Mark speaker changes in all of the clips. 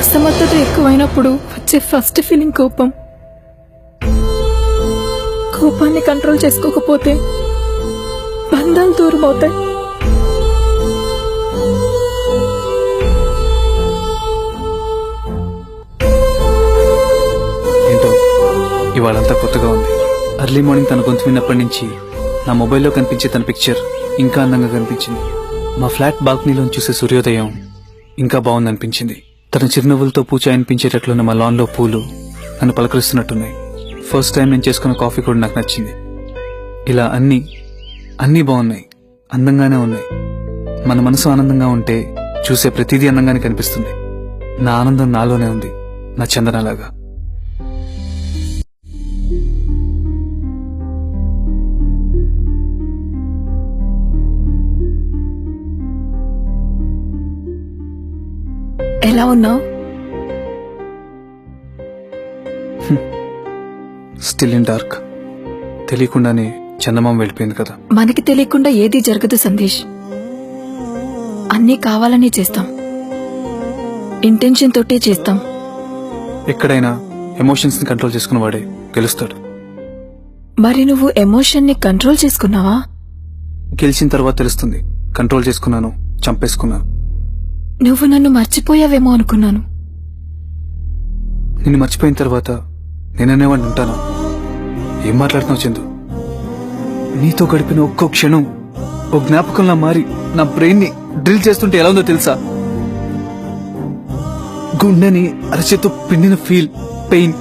Speaker 1: అసమర్థత ఎక్కువైనప్పుడు వచ్చే ఫస్ట్ ఫీలింగ్ కోపం. కోపాన్ని కంట్రోల్ చేసుకోకపోతే బంధాలు దూరం అవుతాయి.
Speaker 2: ఏంటో ఇవాళంతా కొత్తగా ఉంది. ఎర్లీ మార్నింగ్ తన గొంతు విన్నప్పటి నుంచి నా మొబైల్లో కనిపించే తన పిక్చర్ ఇంకా అందంగా కనిపించింది. మా ఫ్లాట్ బాల్కనీలో చూసే సూర్యోదయం ఇంకా బాగుందనిపించింది. తన చిరునవ్వులతో పూచ అనిపించేటట్లున్న మా లాన్లో పూలు నన్ను పలకరిస్తున్నట్టున్నాయి. ఫస్ట్ టైం నేను చేసుకున్న కాఫీ కూడా నాకు నచ్చింది. ఇలా అన్నీ బాగున్నాయి, అందంగానే ఉన్నాయి. మన మనసు ఆనందంగా ఉంటే చూసే ప్రతిదీ అందంగానే కనిపిస్తుంది. నా ఆనందం నాలోనే ఉంది, నా చందనలాగా.
Speaker 1: ఎలా ఉన్నావు?
Speaker 2: Still in dark. తెలియకుండానే చందమామ వెళ్ళిపోయింది కదా.
Speaker 1: మనకి తెలియకుండా ఏది జరగదు సందేశ్. అన్నీ కావాలని చేస్తాం, ఇంటెన్షన్ తోటే చేస్తాం.
Speaker 2: ఎక్కడైనా ఎమోషన్స్ ని కంట్రోల్ చేసుకున్న వాడే గెలుస్తాడు.
Speaker 1: మరి నువ్వు ఎమోషన్ ని కంట్రోల్ చేసుకున్నావా?
Speaker 2: గెలిచిన తర్వాత తెలుస్తుంది. కంట్రోల్ చేసుకున్నాను, చంపేసుకున్నాను.
Speaker 1: నువ్వు నన్ను మర్చిపోయావేమో అనుకున్నాను.
Speaker 2: నిన్ను మర్చిపోయిన తర్వాత నేననేవాడిని ఉంటానా? ఏం మాట్లాడుతున్నావు చందు? నీతో గడిపిన ఒక్కో క్షణం ఓ జ్ఞాపకంలా మారి నా బ్రెయిన్ ని డ్రిల్ చేస్తుంటే ఎలా ఉందో తెలుసా? గుండెని అరచేతో పిండిన ఫీల్, పెయిన్,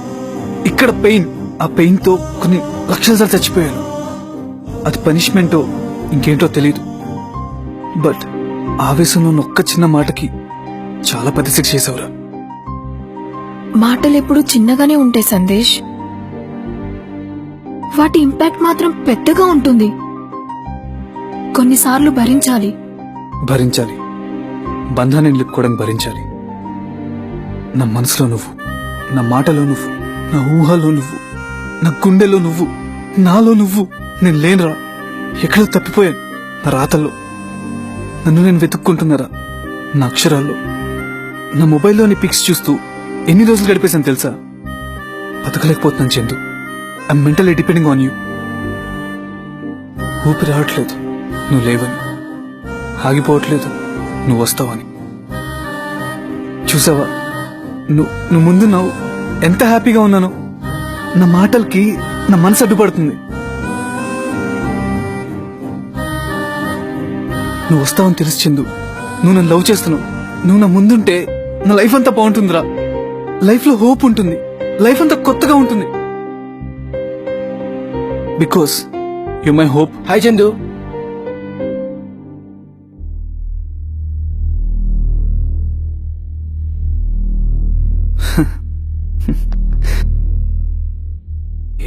Speaker 2: ఇక్కడ పెయిన్. ఆ పెయిన్ తో కొన్ని లక్షల సార్లు చచ్చిపోయాను. అది పనిష్మెంటో ఇంకేంటో తెలీదు. బట్ ఆవేశంలో ఒక్క చిన్న మాటకి చాలా పెద్ద శిక్ష చేసావురా.
Speaker 1: మాటలెప్పుడు చిన్నగానే ఉంటాయి సందేశ్, వాటి ఇంపాక్ట్ మాత్రం పెద్దగా ఉంటుంది. కొన్నిసార్లు భరించాలి.
Speaker 2: బంధాన్ని నిలుపుకోవడానికి భరించాలి. నా మనసులో నువ్వు, నా మాటలో నువ్వు, నా ఊహలో నువ్వు, నా గుండెలో నువ్వు, నాలో నువ్వు. నేను లేనురా, ఎక్కడో తప్పిపోయాను. నా రాతల్లో నన్ను నేను వెతుక్కుంటున్నారా, నా అక్షరాల్లో. నా మొబైల్లోని పిక్స్ చూస్తూ ఎన్ని రోజులు గడిపేశాను తెలుసా? బతకలేకపోతున్నాను Chandu. I mentally depending on you. ఊపిరి రావట్లేదు నువ్వు లేవని, ఆగిపోవట్లేదు నువ్వు వస్తావని. చూసావా, నువ్వు ముందున్నావు, ఎంత హ్యాపీగా ఉన్నాను. నా మాటలకి నా మనసు అడ్డుపడుతుంది. నువ్వు వస్తావని తెలుసు చందు. నువ్వు నన్ను లవ్ చేస్తున్నావు. నువ్వు నా ముందుంటే నా లైఫ్ అంతా బాగుంటుందిరా. లైఫ్ లో హోప్ ఉంటుంది, లైఫ్ అంతా కొత్తగా ఉంటుంది. Because you my hope.
Speaker 3: Hi Chandu.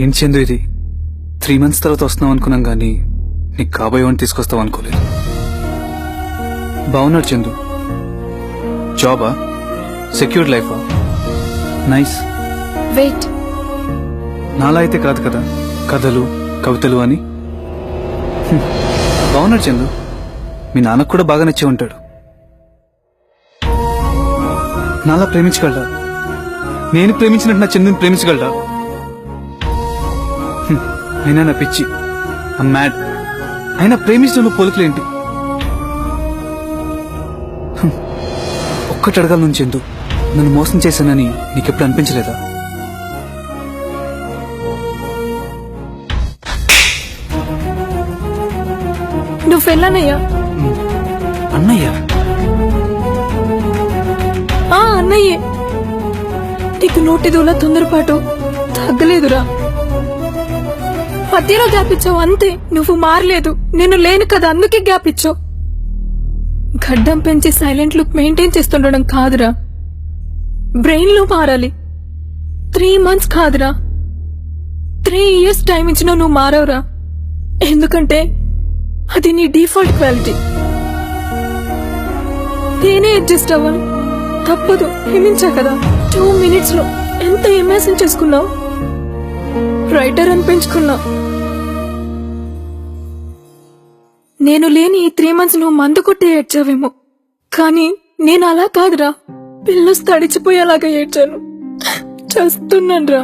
Speaker 2: ఏం చందు ఇది? 3 months తర్వాత వస్తున్నావు అనుకున్నాం కానీ నీకు కాబోయేవాడిని తీసుకొస్తావు అనుకోలేదు. బాగున్నాడు చందు. జాబా? సెక్యూర్డ్ లైఫా? నైస్.
Speaker 1: వెయిట్,
Speaker 2: నాలా అయితే కాదు కదా కథలు కవితలు అని. బాగున్నాడు చందు. మీ నాన్నకు కూడా బాగా నచ్చే ఉంటాడు. నాలా ప్రేమించగలడా? నేను ప్రేమించినట్టు నా చందుని ప్రేమించగలడా? అయినా నా పిచ్చి, ఐ మ్యాడ్. అయినా ప్రేమించడంలో పోలికలేంటి? ఒక్కటి అడగాల నుంచి చందు, నన్ను మోసం చేశానని నీకెప్పుడు అనిపించలేదా?
Speaker 1: నువ్వు వెళ్ళనయ్యా.
Speaker 2: అన్నయ్య?
Speaker 1: అన్నయ్యే. నీకు నోటి దూల తొందరపాటు తగ్గలేదురా. మధ్యలో గ్యాప్ ఇచ్చావు అంతే. నువ్వు మారలేదు. నేను లేను కదా, అందుకే గ్యాప్ ఇచ్చావు. గడ్డం పెంచి సైలెంట్ లుక్ మెయింటైన్ చేస్తుండడం కాదురా, బ్రెయిన్ లో మారాలి. 3 months కాదురా, 3 years టైం ఇచ్చినా నువ్వు మారవురా. ఎందుకంటే అది నీ డిఫాల్ట్ క్వాలిటీ. నేనే అడ్జస్ట్ అవ్వాలి, తప్పదు. క్షమించా కదా. 2 minutes లో ఎంత ఇమాజిన్ చేసుకున్నావు. రైటర్ అని పెంచుకున్నా. నేను లేని ఈ 3 months నువ్వు మందు కొట్టి ఏడ్చావేమో, కానీ నేను అలా కాదురా, పిల్లు తడిచిపోయేలాగా ఏడ్చాను. చేస్తున్నానురా.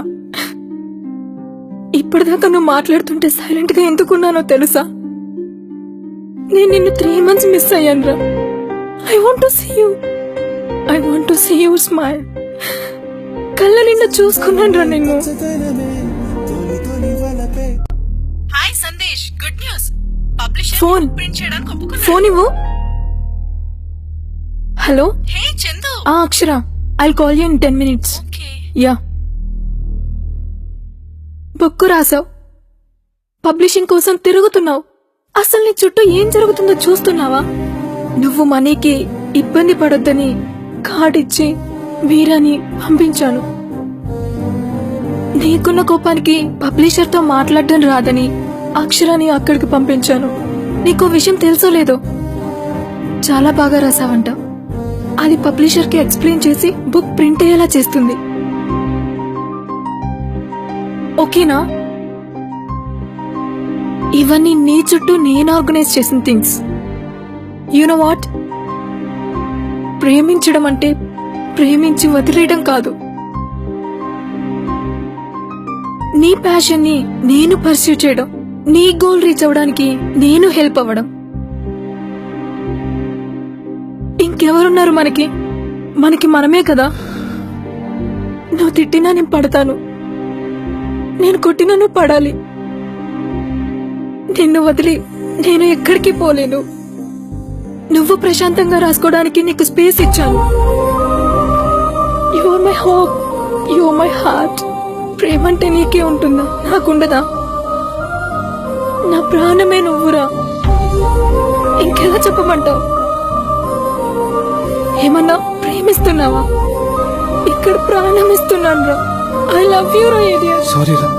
Speaker 1: ఇప్పటిదాకా నువ్వు మాట్లాడుతుంటే సైలెంట్ గా ఎందుకున్నానో తెలుసా? నేను నిన్ను 3 months మిస్ అయ్యానురా. I want to see you. I want to see you smile. కళ్ళ నిన్ను చూసుకున్నానురా నిన్ను.
Speaker 3: Hi Sandesh, good news. Publisher
Speaker 1: phone
Speaker 3: print చేయడానికి ఒప్పుకున్నాడు.
Speaker 1: ఫోన్ ఇవ్వు. Hello.
Speaker 3: Hey Chandu.
Speaker 1: Akshara, I'll call you in 10 minutes.
Speaker 3: Okay.
Speaker 1: Yeah. Book రాసావు, పబ్లిషింగ్ కోసం తిరుగుతున్నావు. అసలు నీ చుట్టూ ఏం జరుగుతుందో చూస్తున్నావా? నువ్వు మనీకి ఇబ్బంది పడొద్దని కార్డ్ ఇచ్చి వీరాని పంపించాను. నీకున్న కోపానికి పబ్లిషర్తో మాట్లాడడం రాదని అక్షరాని అక్కడికి పంపించాను. నీకు విషయం తెలుసో లేదో, చాలా బాగా రాసావంట. అది పబ్లిషర్కి ఎక్స్ప్లెయిన్ చేసి బుక్ ప్రింట్ అయ్యేలా చేస్తుంది. ఓకేనా? ఇవన్నీ నీ చుట్టూ నేను ఆర్గనైజ్ చేసిన థింగ్స్. You know what? ప్రేమించడం అంటే ప్రేమించి వదిలేయడం కాదు. నీ ప్యాషన్ ని నేను పర్స్యూ చేయడం, నీ గోల్ రీచ్ అవ్వడానికి నేను హెల్ప్ అవ్వడం. ఇంకెవరున్నారు మనకి? మనకి మనమే కదా. నువ్వు తిట్టినా నేను పడతాను, నేను కొట్టినా నువ్వు పడాలి. నిన్ను వదిలి నేను ఎక్కడికి పోలేను. నువ్వు ప్రశాంతంగా రాసుకోవడానికి నీకు స్పేస్ ఇచ్చాను. You are my hope, you are my heart. ప్రేమంటే నీకే ఉంటుందా? నాకుండదా? నా ప్రాణమే నువ్వురా. ఇంకెలా చెప్పమంటావు? ఏమన్నా ప్రేమిస్తున్నావా? ఇక్కడ ప్రాణం ఇస్తున్నాను రా. ఐ లవ్ యూ రా ఏరియా.
Speaker 2: సారీ రా.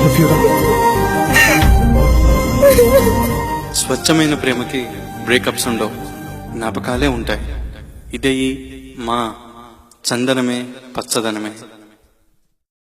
Speaker 2: Love you రా.
Speaker 4: స్వచ్ఛమైన ప్రేమకి బ్రేకప్స్ ఉండవు, జ్ఞాపకాలే ఉంటాయి. ఇదే మా చందనమే పచ్చదనమే.